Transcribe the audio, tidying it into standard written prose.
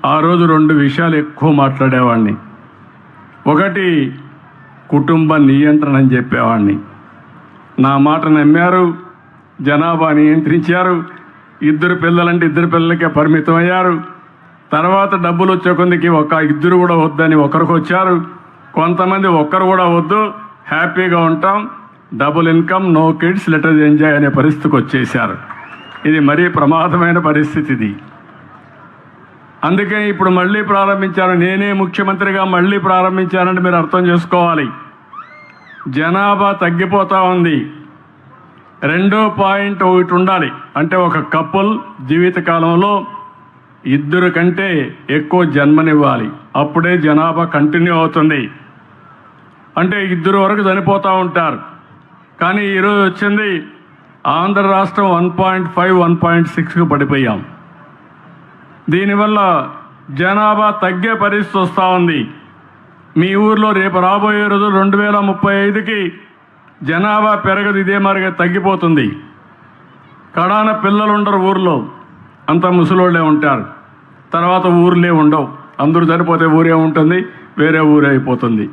ఆ రోజు 2 విషయాలు ఎక్కువ మాట్లాడేవాడిని. ఒకటి, కుటుంబ నియంత్రణ అని చెప్పేవాడిని. నా మాట నమ్మారు, జనాభా నియంత్రించారు. 2 పిల్లలంటే 2 పిల్లలకే పరిమితం అయ్యారు. తర్వాత డబ్బులు వచ్చే కొందికి 2 కూడా వద్దని ఒకరికి వచ్చారు. కొంతమంది ఒక్కరు కూడా వద్దు, హ్యాపీగా ఉంటాం, double income, no kids, let us enjoy అనే పరిస్థితికి వచ్చేసారు. ఇది మరీ ప్రమాదమైన పరిస్థితి ఇది. అందుకే ఇప్పుడు మళ్ళీ ప్రారంభించాను. నేనే ముఖ్యమంత్రిగా మళ్ళీ ప్రారంభించానంటే మీరు అర్థం చేసుకోవాలి. జనాభా తగ్గిపోతూ ఉంది. 2.1 ఉండాలి. అంటే ఒక కపుల్ జీవితకాలంలో 2 కంటే ఎక్కువ జన్మనివ్వాలి. అప్పుడే జనాభా కంటిన్యూ అవుతుంది. అంటే 2 వరకు చనిపోతూ ఉంటారు. కానీ ఈరోజు వచ్చింది ఆంధ్ర రాష్ట్రం 1.5, 1.6కు పడిపోయాం. దీనివల్ల జనాభా తగ్గే పరిస్థితి వస్తూ ఉంది. మీ ఊర్లో రేపు రాబోయే రోజు 2035కి జనాభా పెరగదు, ఇదే మరిగా తగ్గిపోతుంది. కడాన పిల్లలు ఉండరు ఊర్లో, అంత ముసలోళ్ళే ఉంటారు. తర్వాత ఊర్లే ఉండవు. అందరూ చనిపోతే ఊరే ఉంటుంది, వేరే ఊరే అయిపోతుంది.